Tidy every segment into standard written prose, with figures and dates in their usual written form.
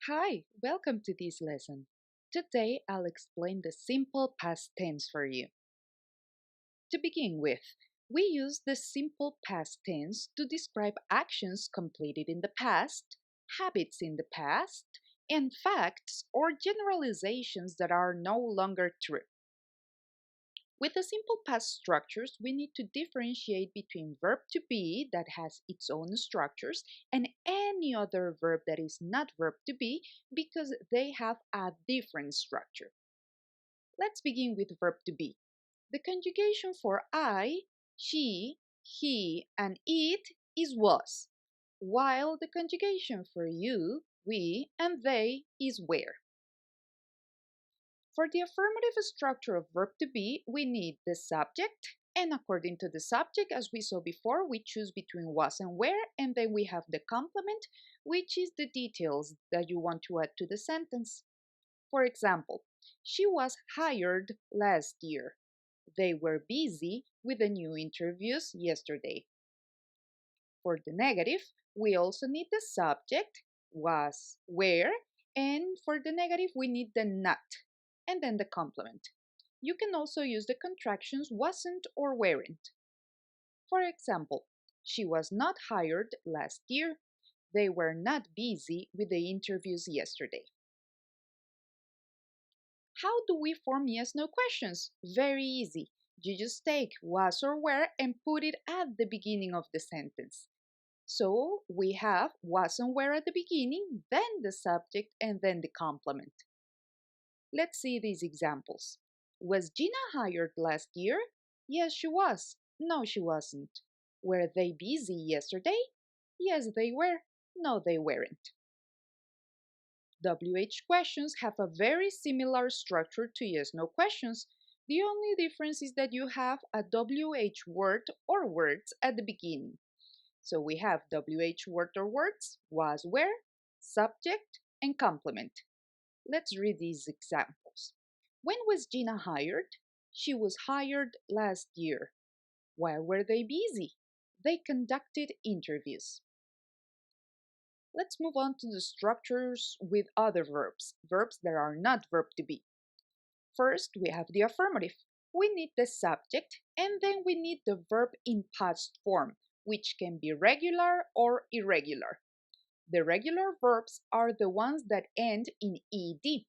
Hi, welcome to this lesson. Today I'll explain the simple past tense for you. To begin with, we use the simple past tense to describe actions completed in the past, habits in the past, and facts or generalizations that are no longer true. With the simple past structures, we need to differentiate between verb to be that has its own structures and any other verb that is not verb to be because they have a different structure. Let's begin with verb to be. The conjugation for I, she, he, and it is was, while the conjugation for you, we, and they is were. For the affirmative structure of verb to be, we need the subject, and according to the subject, as we saw before, we choose between was and were, and then we have the complement, which is the details that you want to add to the sentence. For example, she was hired last year. They were busy with the new interviews yesterday. For the negative, we also need the subject, was, were, and for the negative, we need the not, and then the complement. You can also use the contractions wasn't or weren't. For example, she was not hired last year. They were not busy with the interviews yesterday. How do we form yes/no questions? Very easy. You just take was or were and put it at the beginning of the sentence. So we have was and were at the beginning, then the subject, and then the complement. Let's see these examples. Was Gina hired last year? Yes, she was. No, she wasn't. Were they busy yesterday? Yes, they were. No, they weren't. WH questions have a very similar structure to yes/no questions. The only difference is that you have a WH word or words at the beginning. So we have WH word or words, was, were, subject, and complement. Let's read these examples. When was Gina hired? She was hired last year. Why were they busy? They conducted interviews. Let's move on to the structures with other verbs, verbs that are not verb to be. First, we have the affirmative. We need the subject, and then we need the verb in past form, which can be regular or irregular. The regular verbs are the ones that end in ed,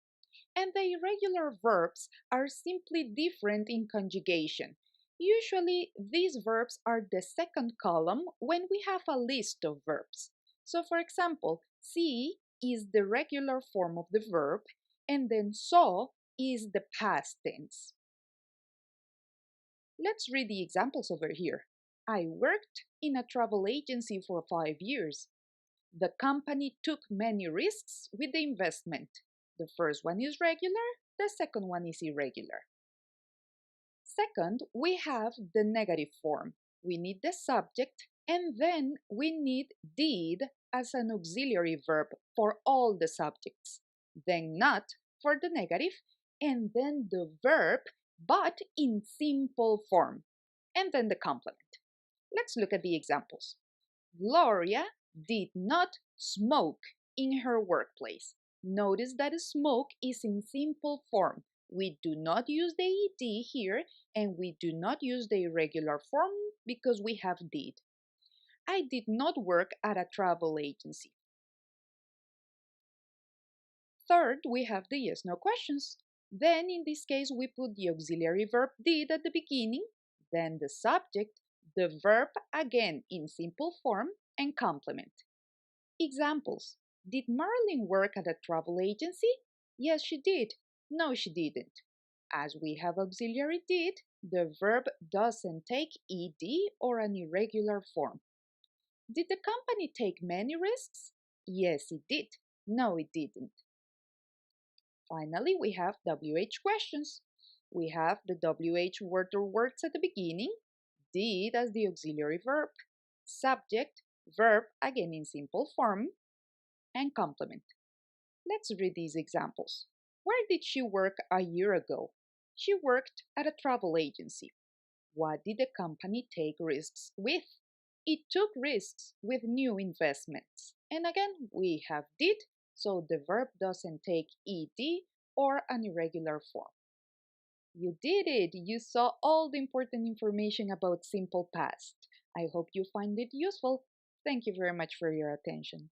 and the irregular verbs are simply different in conjugation. Usually, these verbs are the second column when we have a list of verbs. So, for example, see is the regular form of the verb, and then saw is the past tense. Let's read the examples over here. I worked in a travel agency for 5 years. The company took many risks with the investment. The first one is regular, the second one is irregular. Second, we have the negative form. We need the subject, and then we need did as an auxiliary verb for all the subjects, then not for the negative, and then the verb, but in simple form, and then the complement. Let's look at the examples. Gloria did not smoke in her workplace. Notice that smoke is in simple form. We do not use the ed here, and we do not use the irregular form because we have did. I did not work at a travel agency. Third, we have the yes/no questions. Then, in this case, we put the auxiliary verb did at the beginning, then the subject, the verb again in simple form, and complement. Examples. Did Marilyn work at a travel agency? Yes, she did. No, she didn't. As we have auxiliary did, the verb doesn't take ed or an irregular form. Did the company take many risks? Yes, it did. No, it didn't. Finally, we have WH questions. We have the WH word or words at the beginning, did as the auxiliary verb, subject, verb again in simple form, and complement. Let's read these examples. Where did she work a year ago? She worked at a travel agency. What did the company take risks with? It took risks with new investments. And again, we have did, so the verb doesn't take ed or an irregular form. You did it! You saw all the important information about simple past. I hope you find it useful. Thank you very much for your attention.